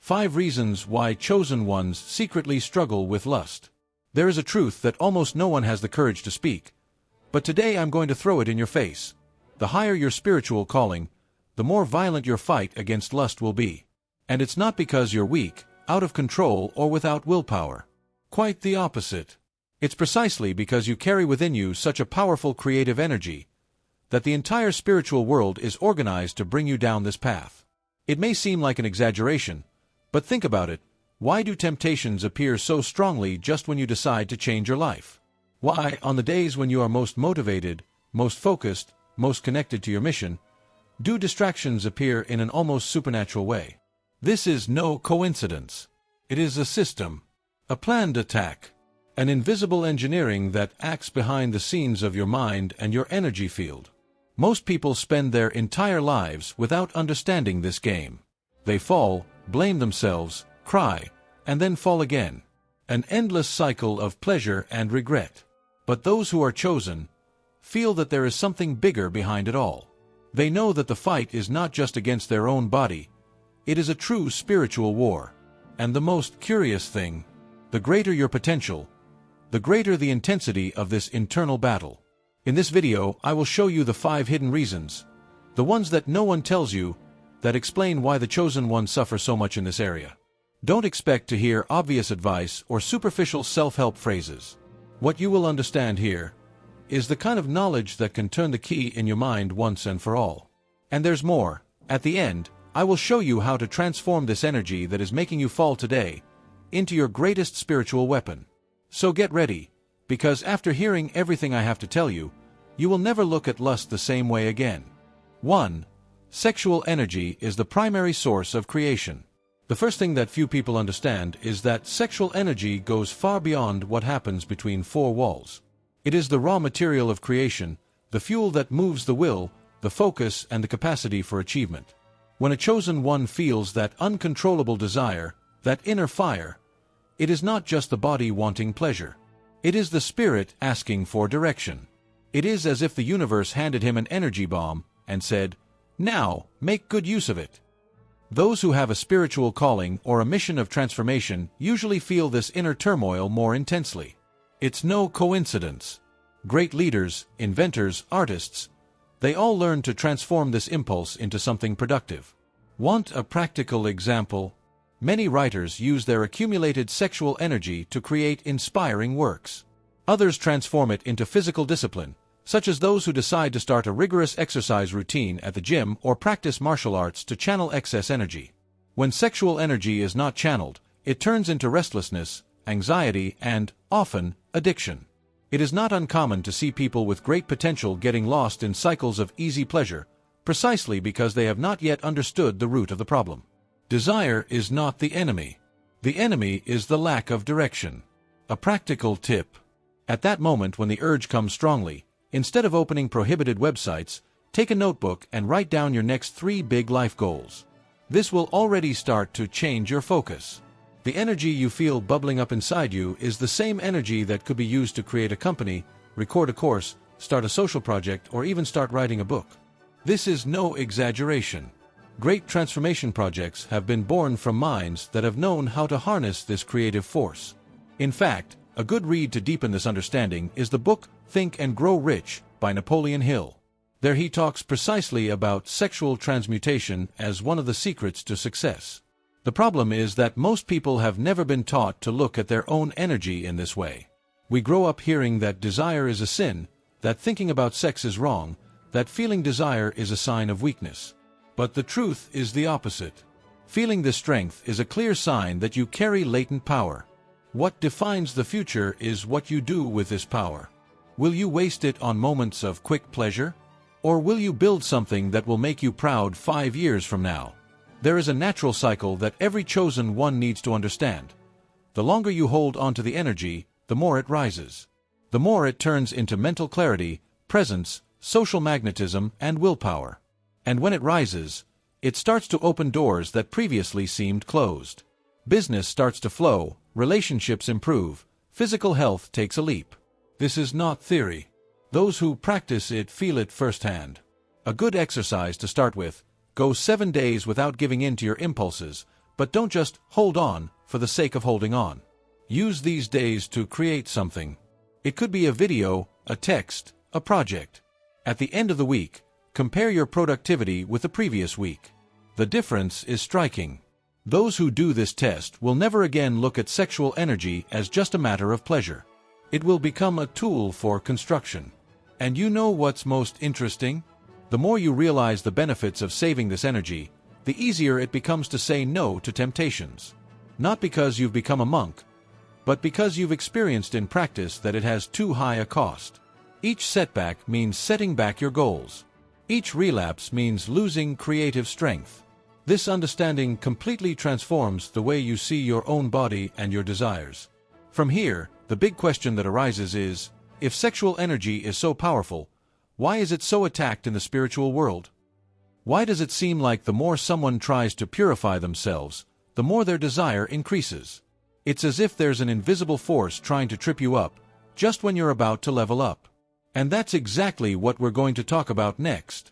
5 reasons why chosen ones secretly struggle with lust. There is a truth that almost no one has the courage to speak, but today I'm going to throw it in your face. The higher your spiritual calling, the more violent your fight against lust will be. And it's not because you're weak, out of control, or without willpower. Quite the opposite. It's precisely because you carry within you such a powerful creative energy that the entire spiritual world is organized to bring you down this path. It may seem like an exaggeration, but think about it. Why do temptations appear so strongly just when you decide to change your life? Why, on the days when you are most motivated, most focused, most connected to your mission, do distractions appear in an almost supernatural way? This is no coincidence. It is a system, a planned attack, an invisible engineering that acts behind the scenes of your mind and your energy field. Most people spend their entire lives without understanding this game. They fall, blame themselves, cry, and then fall again. An endless cycle of pleasure and regret. But those who are chosen feel that there is something bigger behind it all. They know that the fight is not just against their own body, it is a true spiritual war. And the most curious thing, the greater your potential, the greater the intensity of this internal battle. In this video, I will show you the 5 hidden reasons, the ones that no one tells you, that explain why the chosen ones suffer so much in this area. Don't expect to hear obvious advice or superficial self-help phrases. What you will understand here is the kind of knowledge that can turn the key in your mind once and for all. And there's more. At the end, I will show you how to transform this energy that is making you fall today into your greatest spiritual weapon. So get ready, because after hearing everything I have to tell you, you will never look at lust the same way again. 1. Sexual energy is the primary source of creation. The first thing that few people understand is that sexual energy goes far beyond what happens between 4 walls. It is the raw material of creation, the fuel that moves the will, the focus, and the capacity for achievement. When a chosen one feels that uncontrollable desire, that inner fire, it is not just the body wanting pleasure. It is the spirit asking for direction. It is as if the universe handed him an energy bomb and said, "Now, make good use of it." Those who have a spiritual calling or a mission of transformation usually feel this inner turmoil more intensely. It's no coincidence. Great leaders, inventors, artists, they all learn to transform this impulse into something productive. Want a practical example? Many writers use their accumulated sexual energy to create inspiring works. Others transform it into physical discipline, such as those who decide to start a rigorous exercise routine at the gym or practice martial arts to channel excess energy. When sexual energy is not channeled, it turns into restlessness, anxiety, and, often, addiction. It is not uncommon to see people with great potential getting lost in cycles of easy pleasure, precisely because they have not yet understood the root of the problem. Desire is not the enemy. The enemy is the lack of direction. A practical tip. At that moment when the urge comes strongly, instead of opening prohibited websites, take a notebook and write down your next 3 big life goals. This will already start to change your focus. The energy you feel bubbling up inside you is the same energy that could be used to create a company, record a course, start a social project, or even start writing a book. This is no exaggeration. Great transformation projects have been born from minds that have known how to harness this creative force. In fact, a good read to deepen this understanding is the book Think and Grow Rich by Napoleon Hill. There he talks precisely about sexual transmutation as one of the secrets to success. The problem is that most people have never been taught to look at their own energy in this way. We grow up hearing that desire is a sin, that thinking about sex is wrong, that feeling desire is a sign of weakness. But the truth is the opposite. Feeling this strength is a clear sign that you carry latent power. What defines the future is what you do with this power. Will you waste it on moments of quick pleasure? Or will you build something that will make you proud 5 years from now? There is a natural cycle that every chosen one needs to understand. The longer you hold onto the energy, the more it rises. The more it turns into mental clarity, presence, social magnetism, and willpower. And when it rises, it starts to open doors that previously seemed closed. Business starts to flow, relationships improve, physical health takes a leap. This is not theory. Those who practice it feel it firsthand. A good exercise to start with: go 7 days without giving in to your impulses, But don't just hold on for the sake of holding on. Use these days to create something. It could be a video, a text, a project. At the end of the week, compare your productivity with the previous week. The difference is striking. Those who do this test will never again look at sexual energy as just a matter of pleasure. It will become a tool for construction. And you know what's most interesting? The more you realize the benefits of saving this energy, the easier it becomes to say no to temptations. Not because you've become a monk, but because you've experienced in practice that it has too high a cost. Each setback means setting back your goals. Each relapse means losing creative strength. This understanding completely transforms the way you see your own body and your desires. From here, the big question that arises is, if sexual energy is so powerful, why is it so attacked in the spiritual world? Why does it seem like the more someone tries to purify themselves, the more their desire increases? It's as if there's an invisible force trying to trip you up, just when you're about to level up. And that's exactly what we're going to talk about next.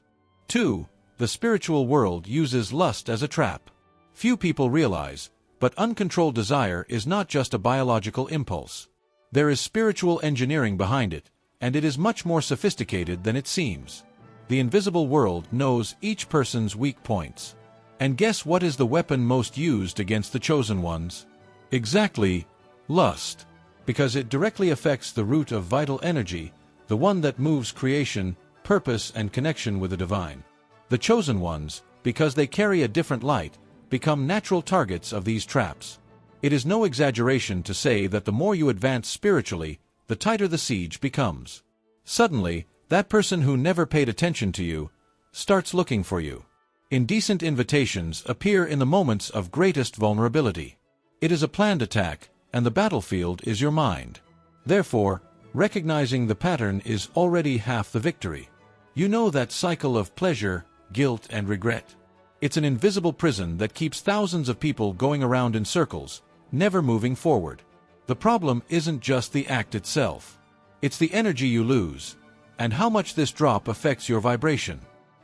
2. The spiritual world uses lust as a trap. Few people realize, but uncontrolled desire is not just a biological impulse. There is spiritual engineering behind it, and it is much more sophisticated than it seems. The invisible world knows each person's weak points. And guess what is the weapon most used against the chosen ones? Exactly, lust. Because it directly affects the root of vital energy, the one that moves creation, purpose, and connection with the divine. The chosen ones, because they carry a different light, become natural targets of these traps. It is no exaggeration to say that the more you advance spiritually, the tighter the siege becomes. Suddenly, that person who never paid attention to you starts looking for you. Indecent invitations appear in the moments of greatest vulnerability. It is a planned attack, and the battlefield is your mind. Therefore, recognizing the pattern is already half the victory. You know that cycle of pleasure, guilt, and regret. It's an invisible prison that keeps thousands of people going around in circles, never moving forward. The problem isn't just the act itself. It's the energy you lose, and how much this drop affects your vibration.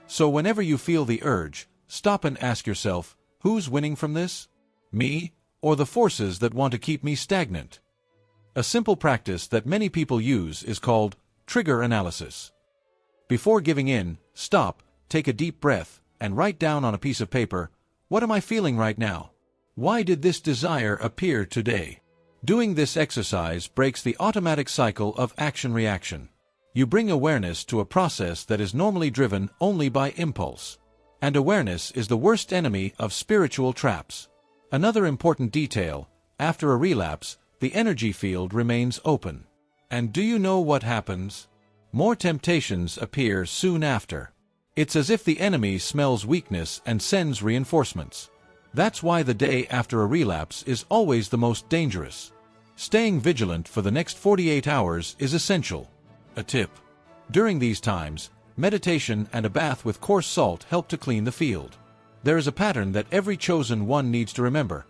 So whenever you feel the urge, stop and ask yourself, who's winning from this? Me, or the forces that want to keep me stagnant? A simple practice that many people use is called trigger analysis. Before giving in, stop, take a deep breath, and write down on a piece of paper, what am I feeling right now? Why did this desire appear today? Doing this exercise breaks the automatic cycle of action-reaction. You bring awareness to a process that is normally driven only by impulse. And awareness is the worst enemy of spiritual traps. Another important detail, after a relapse, the energy field remains open. And do you know what happens? More temptations appear soon after. It's as if the enemy smells weakness and sends reinforcements. That's why the day after a relapse is always the most dangerous. Staying vigilant for the next 48 hours is essential. A tip. During these times, meditation and a bath with coarse salt help to clean the field. There is a pattern that every chosen one needs to remember.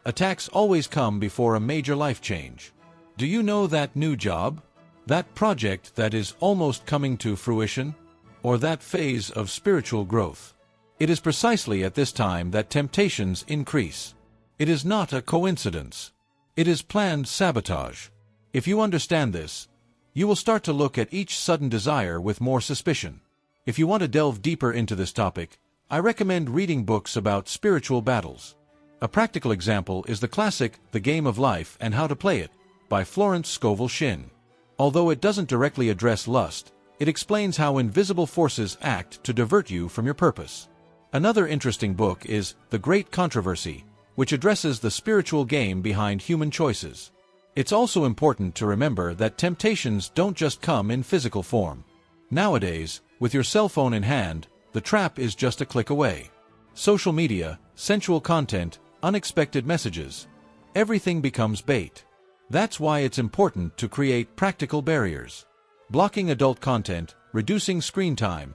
Attacks always come before a major life change. Do you know that new job? That project that is almost coming to fruition? Or that phase of spiritual growth? It is precisely at this time that temptations increase. It is not a coincidence. It is planned sabotage. If you understand this, you will start to look at each sudden desire with more suspicion. If you want to delve deeper into this topic, I recommend reading books about spiritual battles. A practical example is the classic The Game of Life and How to Play It by Florence Scovel Shinn. Although it doesn't directly address lust, it explains how invisible forces act to divert you from your purpose. Another interesting book is The Great Controversy, which addresses the spiritual game behind human choices. It's also important to remember that temptations don't just come in physical form. Nowadays, with your cell phone in hand, the trap is just a click away. Social media, sensual content, unexpected messages. Everything becomes bait. That's why it's important to create practical barriers. Blocking adult content, reducing screen time.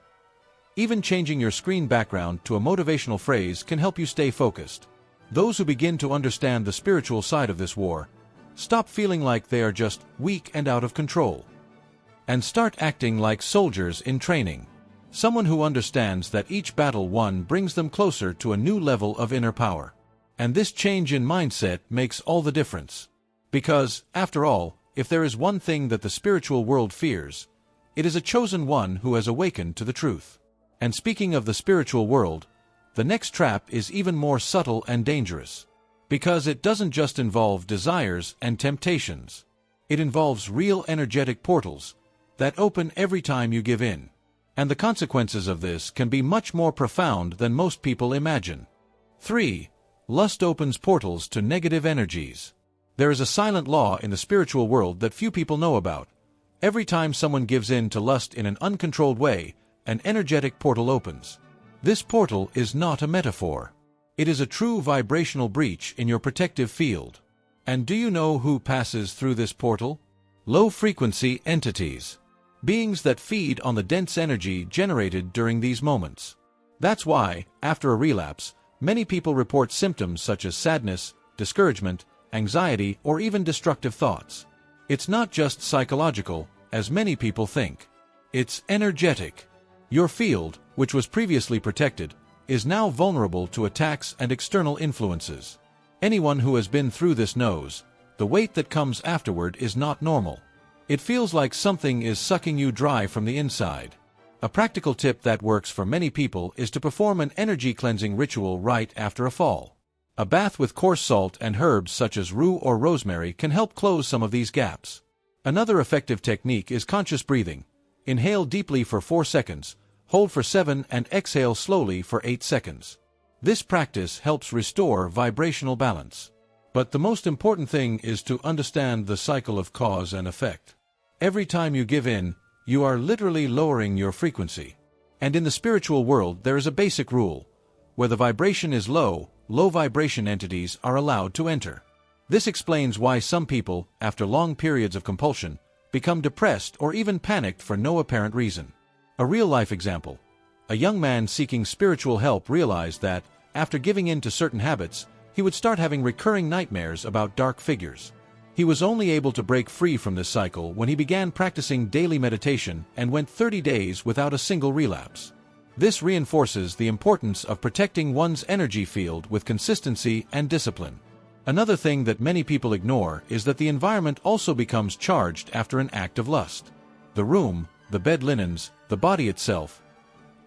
Even changing your screen background to a motivational phrase can help you stay focused. Those who begin to understand the spiritual side of this war stop feeling like they are just weak and out of control, and start acting like soldiers in training. Someone who understands that each battle won brings them closer to a new level of inner power. And this change in mindset makes all the difference. Because, after all, if there is one thing that the spiritual world fears, it is a chosen one who has awakened to the truth. And speaking of the spiritual world, the next trap is even more subtle and dangerous. Because it doesn't just involve desires and temptations. It involves real energetic portals that open every time you give in. And the consequences of this can be much more profound than most people imagine. 3. Lust opens portals to negative energies. There is a silent law in the spiritual world that few people know about. Every time someone gives in to lust in an uncontrolled way, an energetic portal opens. This portal is not a metaphor. It is a true vibrational breach in your protective field. And do you know who passes through this portal? Low-frequency entities. Beings that feed on the dense energy generated during these moments. That's why, after a relapse, many people report symptoms such as sadness, discouragement, anxiety, or even destructive thoughts. It's not just psychological, as many people think. It's energetic. Your field, which was previously protected, is now vulnerable to attacks and external influences. Anyone who has been through this knows, the weight that comes afterward is not normal. It feels like something is sucking you dry from the inside. A practical tip that works for many people is to perform an energy cleansing ritual right after a fall. A bath with coarse salt and herbs such as rue or rosemary can help close some of these gaps. Another effective technique is conscious breathing. Inhale deeply for 4 seconds, hold for 7 and exhale slowly for 8 seconds. This practice helps restore vibrational balance. But the most important thing is to understand the cycle of cause and effect. Every time you give in, you are literally lowering your frequency. And in the spiritual world there is a basic rule. Where the vibration is low, low vibration entities are allowed to enter. This explains why some people, after long periods of compulsion, become depressed or even panicked for no apparent reason. A real-life example. A young man seeking spiritual help realized that, after giving in to certain habits, he would start having recurring nightmares about dark figures. He was only able to break free from this cycle when he began practicing daily meditation and went 30 days without a single relapse. This reinforces the importance of protecting one's energy field with consistency and discipline. Another thing that many people ignore is that the environment also becomes charged after an act of lust. The room, the bed linens, the body itself,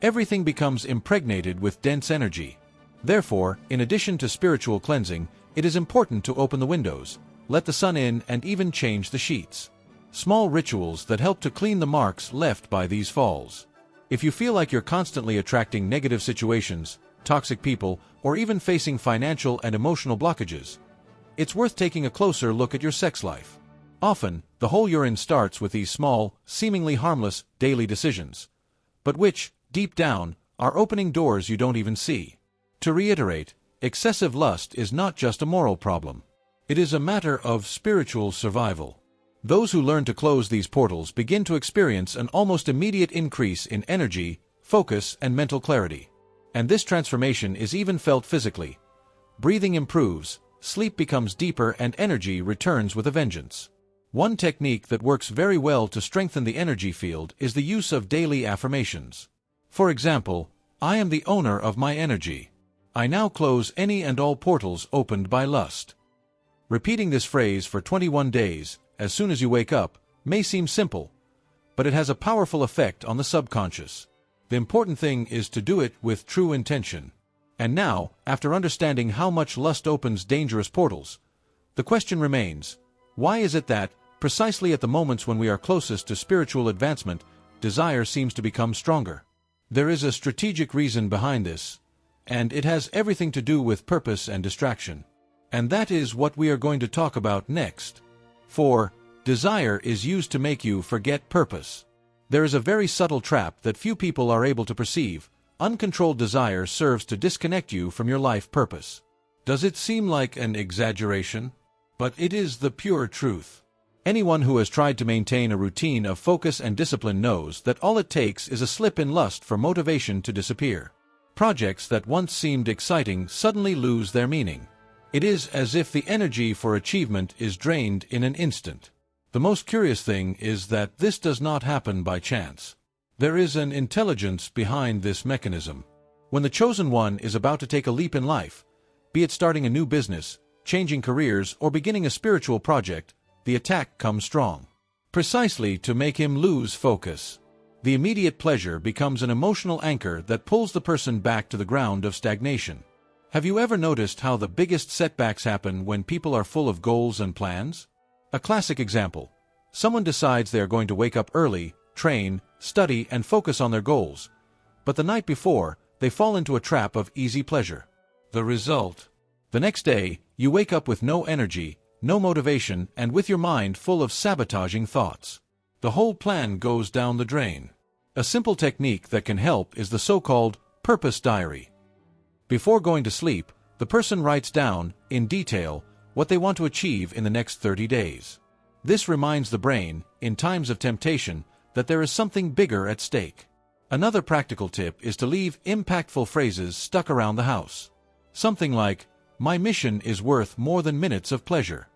everything becomes impregnated with dense energy. Therefore, in addition to spiritual cleansing, it is important to open the windows, let the sun in, and even change the sheets. Small rituals that help to clean the marks left by these falls. If you feel like you're constantly attracting negative situations, toxic people, or even facing financial and emotional blockages, it's worth taking a closer look at your sex life. Often, the hole you're in starts with these small, seemingly harmless, daily decisions, but which, deep down, are opening doors you don't even see. To reiterate, excessive lust is not just a moral problem. It is a matter of spiritual survival. Those who learn to close these portals begin to experience an almost immediate increase in energy, focus, and mental clarity. And this transformation is even felt physically. Breathing improves, sleep becomes deeper, and energy returns with a vengeance. One technique that works very well to strengthen the energy field is the use of daily affirmations. For example, I am the owner of my energy. I now close any and all portals opened by lust. Repeating this phrase for 21 days, as soon as you wake up, may seem simple, but it has a powerful effect on the subconscious. The important thing is to do it with true intention. And now, after understanding how much lust opens dangerous portals, the question remains, why is it that, precisely at the moments when we are closest to spiritual advancement, desire seems to become stronger? There is a strategic reason behind this, and it has everything to do with purpose and distraction. And that is what we are going to talk about next. For desire is used to make you forget purpose. There is a very subtle trap that few people are able to perceive. Uncontrolled desire serves to disconnect you from your life purpose. Does it seem like an exaggeration? But it is the pure truth. Anyone who has tried to maintain a routine of focus and discipline knows that all it takes is a slip in lust for motivation to disappear. Projects that once seemed exciting suddenly lose their meaning. It is as if the energy for achievement is drained in an instant. The most curious thing is that this does not happen by chance. There is an intelligence behind this mechanism. When the chosen one is about to take a leap in life, Be it starting a new business, changing careers, or beginning a spiritual project, the attack comes strong. Precisely to make him lose focus. The immediate pleasure becomes an emotional anchor that pulls the person back to the ground of stagnation. Have you ever noticed how the biggest setbacks happen when people are full of goals and plans? A classic example. Someone decides they are going to wake up early, train, study, and focus on their goals. But the night before, they fall into a trap of easy pleasure. The result? The next day, you wake up with no energy, no motivation, and with your mind full of sabotaging thoughts. The whole plan goes down the drain. A simple technique that can help is the so-called purpose diary. Before going to sleep, the person writes down, in detail, what they want to achieve in the next 30 days. This reminds the brain, in times of temptation, that there is something bigger at stake. Another practical tip is to leave impactful phrases stuck around the house. Something like, "My mission is worth more than minutes of pleasure."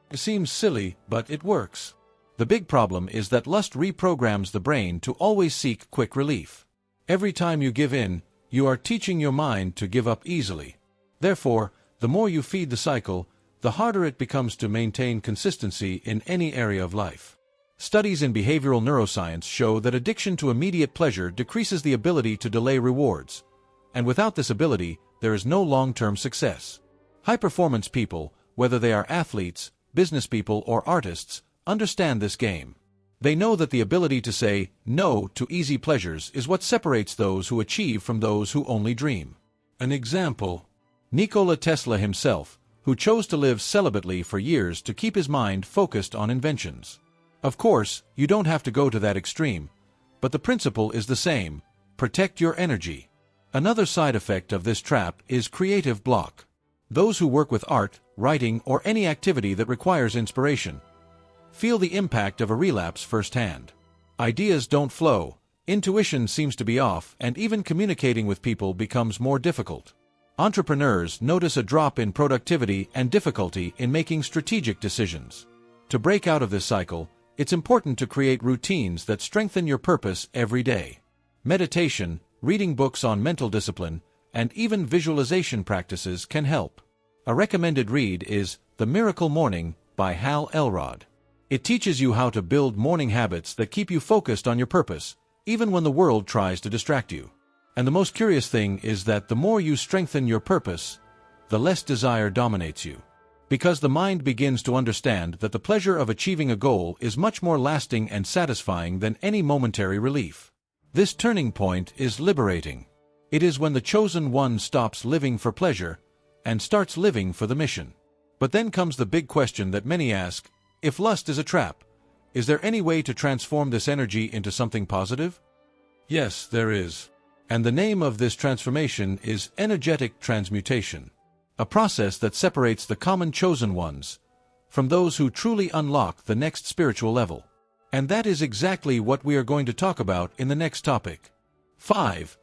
It seems silly, but it works. The big problem is that lust reprograms the brain to always seek quick relief. Every time you give in, you are teaching your mind to give up easily. Therefore, the more you feed the cycle, the harder it becomes to maintain consistency in any area of life. Studies in behavioral neuroscience show that addiction to immediate pleasure decreases the ability to delay rewards, and without this ability, there is no long-term success. High-performance people, whether they are athletes, business people, or artists, understand this game. They know that the ability to say no to easy pleasures is what separates those who achieve from those who only dream. An example: Nikola Tesla himself, who chose to live celibately for years to keep his mind focused on inventions. Of course, you don't have to go to that extreme, but the principle is the same: protect your energy. Another side effect of this trap is creative block. Those who work with art, writing, or any activity that requires inspiration feel the impact of a relapse firsthand. Ideas don't flow, intuition seems to be off, and even communicating with people becomes more difficult. Entrepreneurs notice a drop in productivity and difficulty in making strategic decisions. To break out of this cycle, it's important to create routines that strengthen your purpose every day. Meditation, reading books on mental discipline, and even visualization practices can help. A recommended read is The Miracle Morning by Hal Elrod. It teaches you how to build morning habits that keep you focused on your purpose, even when the world tries to distract you. And the most curious thing is that the more you strengthen your purpose, the less desire dominates you. Because the mind begins to understand that the pleasure of achieving a goal is much more lasting and satisfying than any momentary relief. This turning point is liberating. It is when the chosen one stops living for pleasure and starts living for the mission. But then comes the big question that many ask: if lust is a trap, is there any way to transform this energy into something positive? Yes, there is. And the name of this transformation is energetic transmutation. A process that separates the common chosen ones from those who truly unlock the next spiritual level. And that is exactly what we are going to talk about in the next topic. 5.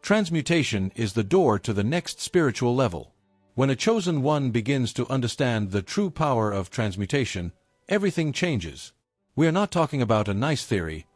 Transmutation is the door to the next spiritual level. When a chosen one begins to understand the true power of transmutation, everything changes. We are not talking about a nice theory.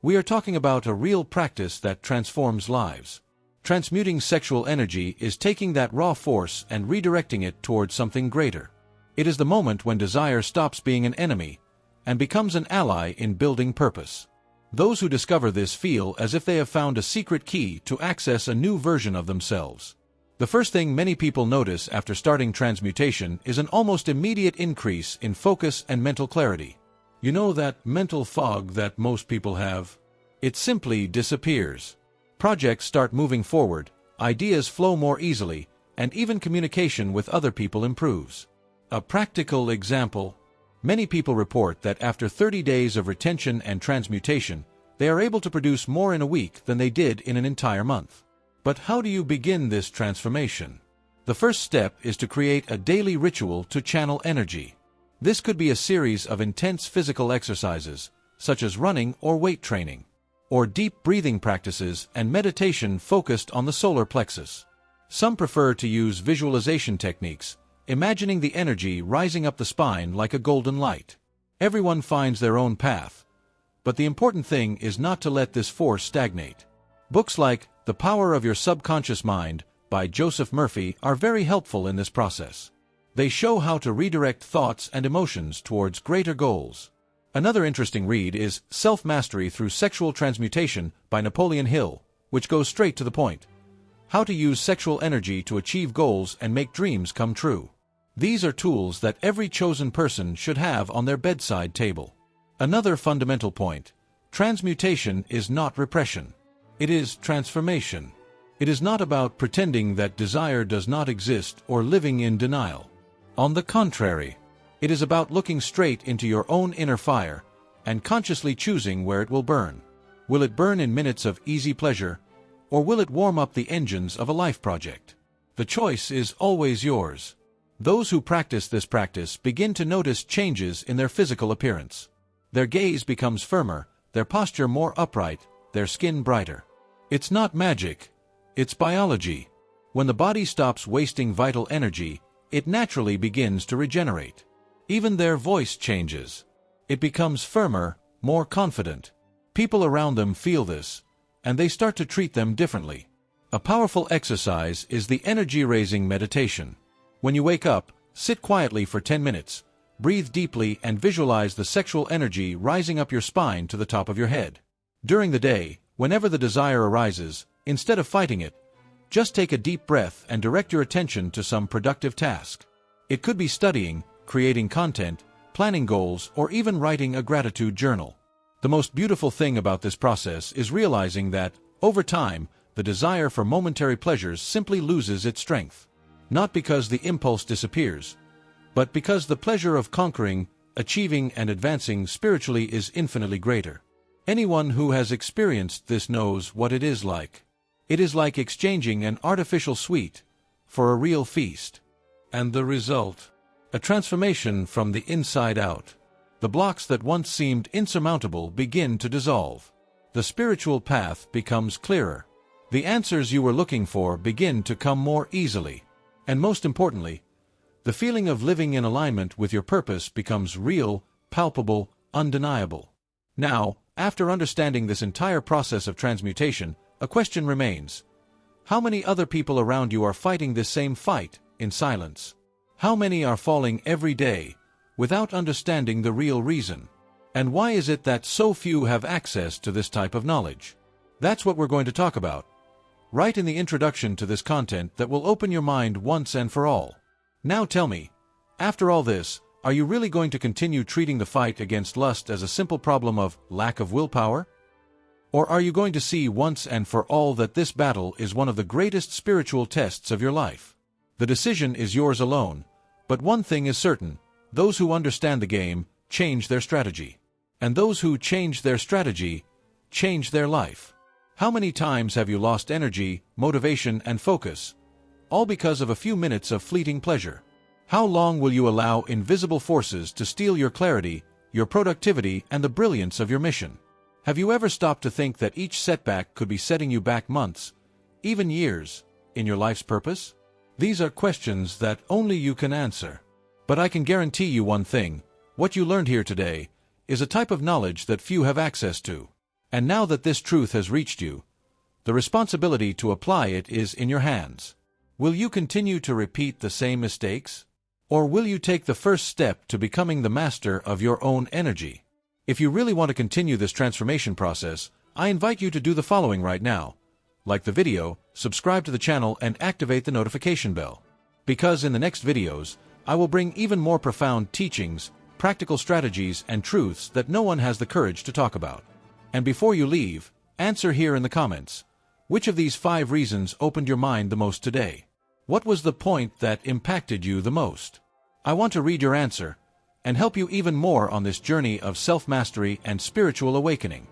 We are talking about a real practice that transforms lives. Transmuting sexual energy is taking that raw force and redirecting it towards something greater. It is the moment when desire stops being an enemy and becomes an ally in building purpose. Those who discover this feel as if they have found a secret key to access a new version of themselves. The first thing many people notice after starting transmutation is an almost immediate increase in focus and mental clarity. You know that mental fog that most people have? It simply disappears. Projects start moving forward, ideas flow more easily, and even communication with other people improves. A practical example: many people report that after 30 days of retention and transmutation, they are able to produce more in a week than they did in an entire month. But how do you begin this transformation? The first step is to create a daily ritual to channel energy. This could be a series of intense physical exercises, such as running or weight training, or deep breathing practices and meditation focused on the solar plexus. Some prefer to use visualization techniques, imagining the energy rising up the spine like a golden light. Everyone finds their own path, but the important thing is not to let this force stagnate. Books like The Power of Your Subconscious Mind by Joseph Murphy are very helpful in this process. They show how to redirect thoughts and emotions towards greater goals. Another interesting read is Self-Mastery Through Sexual Transmutation by Napoleon Hill, which goes straight to the point. How to use sexual energy to achieve goals and make dreams come true. These are tools that every chosen person should have on their bedside table. Another fundamental point: transmutation is not repression. It is transformation. It is not about pretending that desire does not exist or living in denial. On the contrary, it is about looking straight into your own inner fire and consciously choosing where it will burn. Will it burn in minutes of easy pleasure, or will it warm up the engines of a life project? The choice is always yours. Those who practice this practice begin to notice changes in their physical appearance. Their gaze becomes firmer, their posture more upright, their skin brighter. It's not magic, it's biology. When the body stops wasting vital energy, it naturally begins to regenerate. Even their voice changes. It becomes firmer, more confident. People around them feel this, and they start to treat them differently. A powerful exercise is the energy-raising meditation. When you wake up, sit quietly for 10 minutes, breathe deeply and visualize the sexual energy rising up your spine to the top of your head. During the day, whenever the desire arises, instead of fighting it, just take a deep breath and direct your attention to some productive task. It could be studying, creating content, planning goals, or even writing a gratitude journal. The most beautiful thing about this process is realizing that, over time, the desire for momentary pleasures simply loses its strength. Not because the impulse disappears, but because the pleasure of conquering, achieving, and advancing spiritually is infinitely greater. Anyone who has experienced this knows what it is like. It is like exchanging an artificial sweet for a real feast. And the result? A transformation from the inside out. The blocks that once seemed insurmountable begin to dissolve. The spiritual path becomes clearer. The answers you were looking for begin to come more easily. And most importantly, the feeling of living in alignment with your purpose becomes real, palpable, undeniable. Now, after understanding this entire process of transmutation, a question remains. How many other people around you are fighting this same fight in silence? How many are falling every day without understanding the real reason? And why is it that so few have access to this type of knowledge? That's what we're going to talk about right in the introduction to this content that will open your mind once and for all. Now tell me, after all this, are you really going to continue treating the fight against lust as a simple problem of lack of willpower? Or are you going to see once and for all that this battle is one of the greatest spiritual tests of your life? The decision is yours alone, but one thing is certain: those who understand the game change their strategy. And those who change their strategy change their life. How many times have you lost energy, motivation, and focus, all because of a few minutes of fleeting pleasure? How long will you allow invisible forces to steal your clarity, your productivity, and the brilliance of your mission? Have you ever stopped to think that each setback could be setting you back months, even years, in your life's purpose? These are questions that only you can answer. But I can guarantee you one thing: what you learned here today is a type of knowledge that few have access to. And now that this truth has reached you, the responsibility to apply it is in your hands. Will you continue to repeat the same mistakes? Or will you take the first step to becoming the master of your own energy? If you really want to continue this transformation process, I invite you to do the following right now. Like the video, subscribe to the channel, and activate the notification bell. Because in the next videos, I will bring even more profound teachings, practical strategies, and truths that no one has the courage to talk about. And before you leave, answer here in the comments: which of these 5 reasons opened your mind the most today? What was the point that impacted you the most? I want to read your answer and help you even more on this journey of self-mastery and spiritual awakening.